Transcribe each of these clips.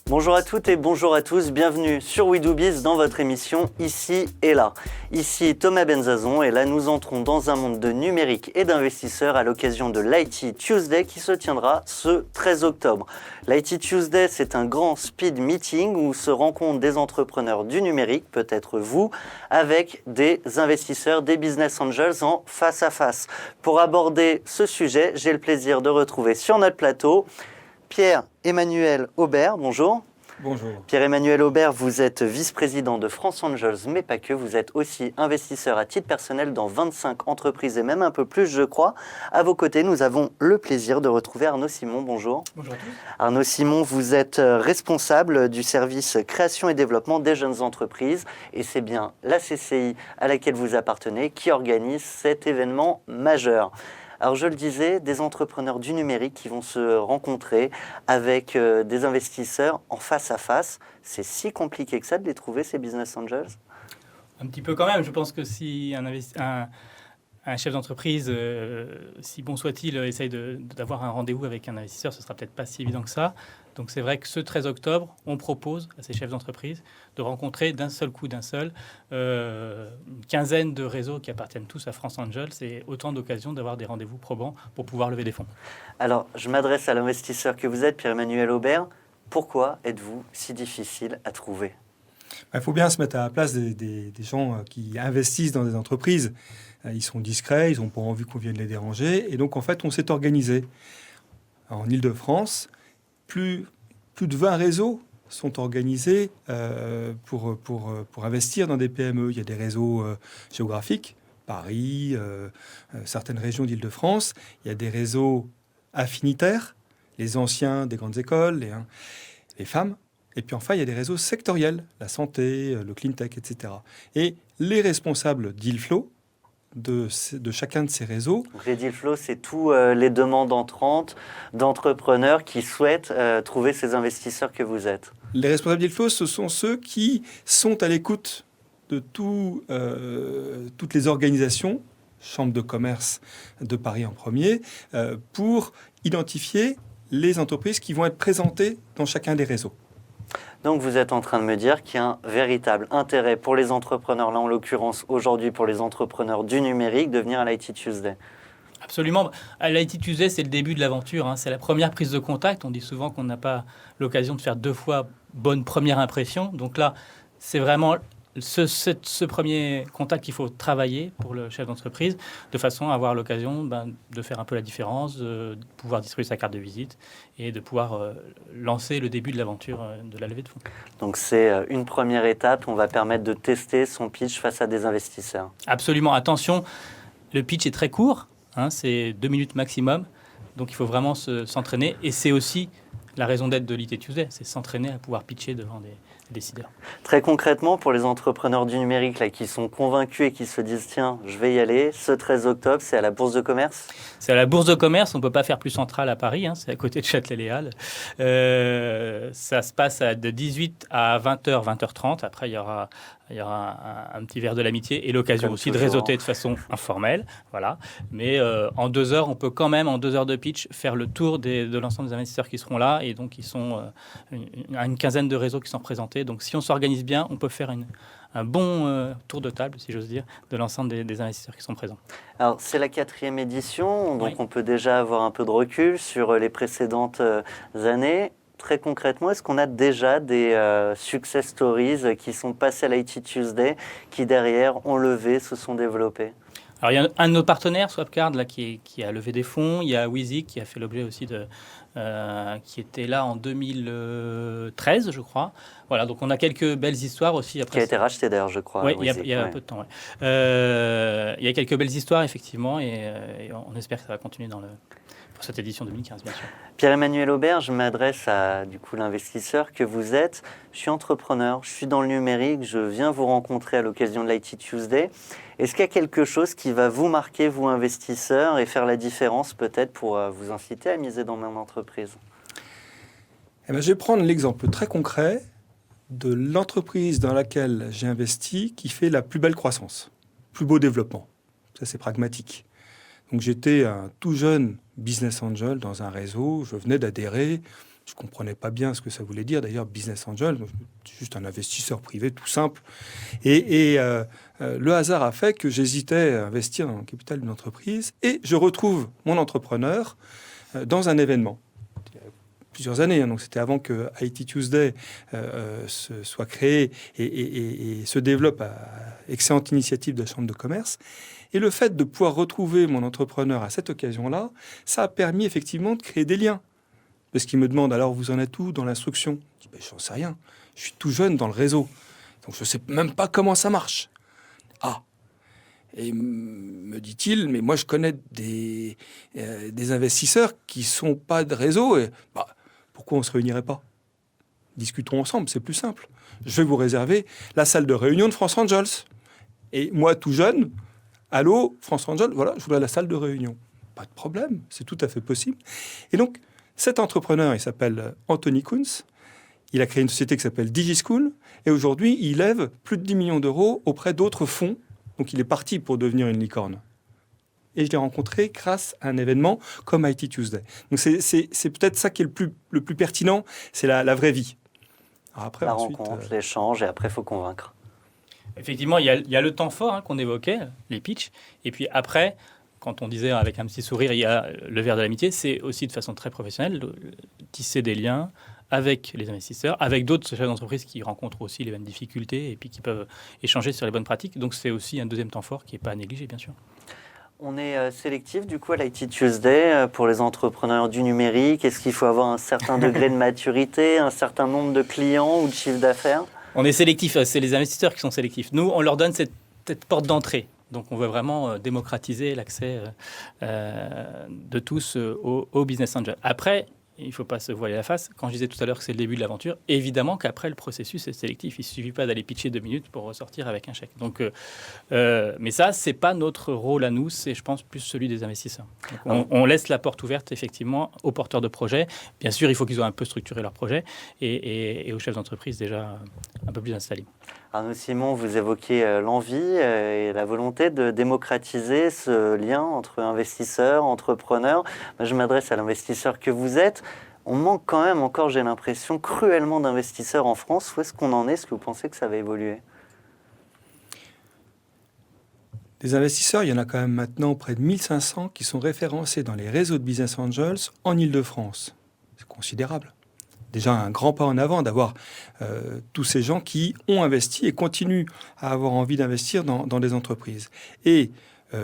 Bonjour à toutes et bonjour à tous, bienvenue sur We Do Biz dans votre émission Ici et Là. Ici Thomas Benzazon et là nous entrons dans un monde de numérique et d'investisseurs à l'occasion de l'IT Tuesday qui se tiendra ce 13 octobre. L'IT Tuesday, c'est un grand speed meeting où se rencontrent des entrepreneurs du numérique, peut-être vous, avec des investisseurs, des business angels en face à face. Pour aborder ce sujet, j'ai le plaisir de retrouver sur notre plateau Pierre-Emmanuel Aubert, bonjour. Bonjour. Pierre-Emmanuel Aubert, vous êtes vice-président de France Angels, mais pas que. Vous êtes aussi investisseur à titre personnel dans 25 entreprises et même un peu plus, je crois. À vos côtés, nous avons le plaisir de retrouver Arnaud Simon. Bonjour. Bonjour à tous. Arnaud Simon, vous êtes responsable du service création et développement des jeunes entreprises. Et c'est bien la CCI à laquelle vous appartenez qui organise cet événement majeur. Alors je le disais, des entrepreneurs du numérique qui vont se rencontrer avec des investisseurs en face à face. C'est si compliqué que ça de les trouver, ces business angels ? Un petit peu quand même. Je pense que si un chef d'entreprise, si bon soit-il, essaye d'avoir un rendez-vous avec un investisseur, ce sera peut-être pas si évident que ça. Donc c'est vrai que ce 13 octobre, on propose à ces chefs d'entreprise de rencontrer d'une quinzaine de réseaux qui appartiennent tous à France Angels et autant d'occasions d'avoir des rendez-vous probants pour pouvoir lever des fonds. Alors, je m'adresse à l'investisseur que vous êtes, Pierre-Emmanuel Aubert. Pourquoi êtes-vous si difficile à trouver ? Il faut bien se mettre à la place des gens qui investissent dans des entreprises. Ils sont discrets, ils n'ont pas envie qu'on vienne les déranger. Et donc, en fait, on s'est organisé. En Île-de-France, plus de 20 réseaux sont organisés pour investir dans des PME. Il y a des réseaux géographiques, Paris, certaines régions d'Île-de-France. Il y a des réseaux affinitaires, les anciens des grandes écoles, les femmes. Et puis enfin, il y a des réseaux sectoriels, la santé, le clean tech, etc. Et les responsables d'Île-Flow, de chacun de ces réseaux. Donc les deal flow, c'est tous les demandes entrantes d'entrepreneurs qui souhaitent trouver ces investisseurs que vous êtes. Les responsables d'Île-Flow, ce sont ceux qui sont à l'écoute de toutes les organisations, Chambre de commerce de Paris en premier, pour identifier les entreprises qui vont être présentées dans chacun des réseaux. Donc vous êtes en train de me dire qu'il y a un véritable intérêt pour les entrepreneurs, là en l'occurrence aujourd'hui pour les entrepreneurs du numérique, de venir à l'IT Tuesday. Absolument. À l'IT Tuesday, c'est le début de l'aventure. Hein. C'est la première prise de contact. On dit souvent qu'on n'a pas l'occasion de faire 2 fois bonne première impression. Donc là, c'est vraiment ce premier contact qu'il faut travailler pour le chef d'entreprise, de façon à avoir l'occasion de faire un peu la différence, de pouvoir distribuer sa carte de visite et de pouvoir lancer le début de l'aventure de la levée de fonds. Donc c'est une première étape, on va permettre de tester son pitch face à des investisseurs. Absolument, attention, le pitch est très court, hein, c'est 2 minutes maximum, donc il faut vraiment s'entraîner et c'est aussi la raison d'être de l'IT Tuesday, c'est s'entraîner à pouvoir pitcher devant des décideurs. Très concrètement, pour les entrepreneurs du numérique là, qui sont convaincus et qui se disent « Tiens, je vais y aller », ce 13 octobre, c'est à la Bourse de Commerce ? C'est à la Bourse de Commerce, on ne peut pas faire plus central à Paris, hein, c'est à côté de Châtelet-Les Halles. Ça se passe de 18 à 20h, 20h30. Après, il y aura un petit verre de l'amitié et l'occasion Comme aussi toujours. de réseauter de façon informelle. Voilà. Mais en 2 heures, on peut quand même, en 2 heures de pitch, faire le tour de l'ensemble des investisseurs qui seront là. Et donc, ils sont une quinzaine de réseaux qui sont présentés. Donc, si on s'organise bien, on peut faire un bon tour de table, si j'ose dire, de l'ensemble des investisseurs qui sont présents. Alors, c'est la 4e édition, donc Oui. on peut déjà avoir un peu de recul sur les précédentes années. Très concrètement, est-ce qu'on a déjà des success stories qui sont passés à l'IT Tuesday, qui derrière ont levé, se sont développés ? Alors, il y a un de nos partenaires, Swapcard, là, qui a levé des fonds. Il y a Wizik, qui a fait l'objet aussi qui était là en 2013, je crois. Voilà, donc on a quelques belles histoires aussi. Après, qui a été racheté d'ailleurs, je crois. Oui, il y a un peu de temps. Ouais. Il y a quelques belles histoires, effectivement, et on espère que ça va continuer pour cette édition 2015, bien sûr. Pierre-Emmanuel Aubert, je m'adresse à l'investisseur que vous êtes. Je suis entrepreneur, je suis dans le numérique, je viens vous rencontrer à l'occasion de l'IT Tuesday. Est-ce qu'il y a quelque chose qui va vous marquer, vous investisseurs, et faire la différence peut-être pour vous inciter à miser dans mon entreprise ? Je vais prendre l'exemple très concret de l'entreprise dans laquelle j'ai investi qui fait la plus belle croissance. plus beau développement. Ça, c'est pragmatique. Donc j'étais un tout jeune business angel dans un réseau, je venais d'adhérer, je ne comprenais pas bien ce que ça voulait dire d'ailleurs business angel, juste un investisseur privé tout simple. Et le hasard a fait que j'hésitais à investir dans le capital d'une entreprise et je retrouve mon entrepreneur dans un événement. Plusieurs années, hein, donc c'était avant que IT Tuesday soit créé et se développe à excellente initiative de la Chambre de commerce. Et le fait de pouvoir retrouver mon entrepreneur à cette occasion-là, ça a permis effectivement de créer des liens. Parce qu'il me demande, alors vous en êtes où dans l'instruction? Je dis, j'en sais rien, je suis tout jeune dans le réseau, donc je ne sais même pas comment ça marche. Ah. Et me dit-il, mais moi je connais des investisseurs qui ne sont pas de réseau, et pourquoi on ne se réunirait pas? Discutons ensemble, c'est plus simple. Je vais vous réserver la salle de réunion de France Angels. Et moi, tout jeune, allô, France Angels, voilà, je voulais la salle de réunion. Pas de problème, c'est tout à fait possible. Et donc, cet entrepreneur, il s'appelle Anthony Kunz. Il a créé une société qui s'appelle DigiSchool. Et aujourd'hui, il lève plus de 10 millions d'euros auprès d'autres fonds. Donc, il est parti pour devenir une licorne. Et je l'ai rencontré grâce à un événement comme IT Tuesday. Donc, c'est peut-être ça qui est le plus pertinent, c'est la vraie vie. Alors après, la ensuite, rencontre, l'échange, et après, il faut convaincre. Effectivement, il y a le temps fort qu'on évoquait, les pitchs. Et puis après, quand on disait avec un petit sourire, il y a le verre de l'amitié, c'est aussi de façon très professionnelle, de tisser des liens avec les investisseurs, avec d'autres chefs d'entreprise qui rencontrent aussi les mêmes difficultés et puis qui peuvent échanger sur les bonnes pratiques. Donc c'est aussi un deuxième temps fort qui n'est pas à négliger, bien sûr. On est sélectif du coup à l'IT Tuesday pour les entrepreneurs du numérique. Est-ce qu'il faut avoir un certain degré de maturité, un certain nombre de clients ou de chiffre d'affaires? On est sélectif, c'est les investisseurs qui sont sélectifs. Nous, on leur donne cette porte d'entrée. Donc on veut vraiment démocratiser l'accès de tous au business angel. Après, il ne faut pas se voiler la face. Quand je disais tout à l'heure que c'est le début de l'aventure, évidemment qu'après, le processus est sélectif. Il ne suffit pas d'aller pitcher 2 minutes pour ressortir avec un chèque. Donc, mais ça, ce n'est pas notre rôle à nous, c'est, je pense, plus celui des investisseurs. Donc, on laisse la porte ouverte, effectivement, aux porteurs de projets. Bien sûr, il faut qu'ils aient un peu structuré leur projet et aux chefs d'entreprise déjà un peu plus installés. Arnaud Simon, vous évoquez l'envie et la volonté de démocratiser ce lien entre investisseurs, entrepreneurs. Je m'adresse à l'investisseur que vous êtes. On manque quand même encore, j'ai l'impression, cruellement d'investisseurs en France. Où est-ce qu'on en est? Est-ce que vous pensez que ça va évoluer? Des investisseurs, il y en a quand même maintenant près de 1500 qui sont référencés dans les réseaux de Business Angels en Île-de-France. C'est considérable. Déjà un grand pas en avant d'avoir tous ces gens qui ont investi et continuent à avoir envie d'investir dans des entreprises. Et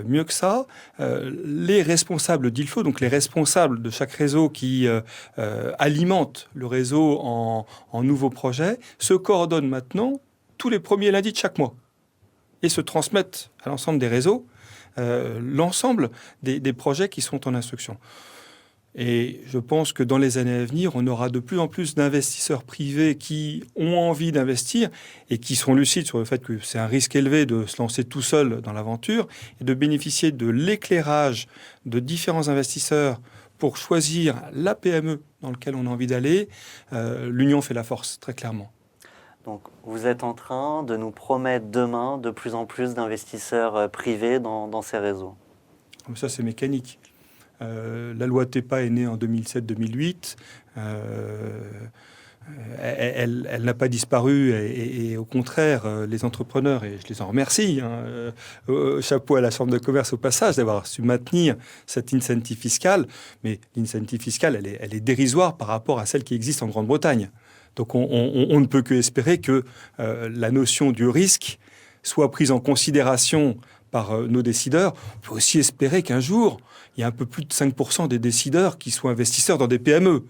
mieux que ça, les responsables deal flow, donc les responsables de chaque réseau qui alimentent le réseau en nouveaux projets, se coordonnent maintenant tous les premiers lundis de chaque mois et se transmettent à l'ensemble des réseaux l'ensemble des projets qui sont en instruction. Et je pense que dans les années à venir, on aura de plus en plus d'investisseurs privés qui ont envie d'investir et qui sont lucides sur le fait que c'est un risque élevé de se lancer tout seul dans l'aventure et de bénéficier de l'éclairage de différents investisseurs pour choisir la PME dans laquelle on a envie d'aller. L'union fait la force, très clairement. Donc, vous êtes en train de nous promettre demain de plus en plus d'investisseurs privés dans ces réseaux. Ça, c'est mécanique. La loi TEPA est née en 2007-2008. Elle n'a pas disparu et au contraire, les entrepreneurs, et je les en remercie, chapeau à la Chambre de commerce au passage d'avoir su maintenir cette incentive fiscale, mais l'incentive fiscale, elle est dérisoire par rapport à celle qui existe en Grande-Bretagne. Donc on ne peut que espérer que la notion du risque soit prise en considération par nos décideurs. On peut aussi espérer qu'un jour, il y a un peu plus de 5% des décideurs qui soient investisseurs dans des PME.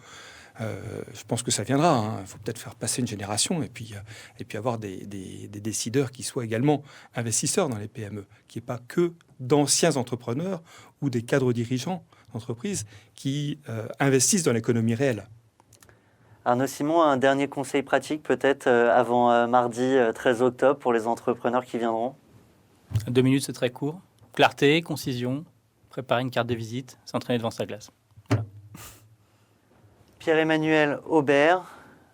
Je pense que ça viendra. Il faut peut-être faire passer une génération et puis avoir des décideurs qui soient également investisseurs dans les PME, qui n'est pas que d'anciens entrepreneurs ou des cadres dirigeants d'entreprises qui investissent dans l'économie réelle. Arnaud Simon, un dernier conseil pratique peut-être avant mardi 13 octobre pour les entrepreneurs qui viendront? 2 minutes, c'est très court. Clarté, concision, préparer une carte de visite, s'entraîner devant sa glace. Voilà. Pierre-Emmanuel Aubert,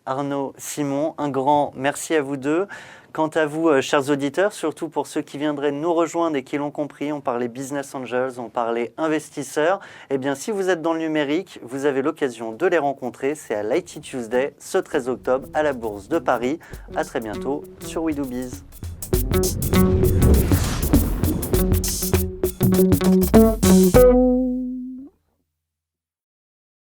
Arnaud Simon, un grand merci à vous deux. Quant à vous, chers auditeurs, surtout pour ceux qui viendraient nous rejoindre et qui l'ont compris, on parlait business angels, on parlait investisseurs. Eh bien, si vous êtes dans le numérique, vous avez l'occasion de les rencontrer. C'est à l'IT Tuesday, ce 13 octobre, à la Bourse de Paris. À très bientôt sur We Do Biz.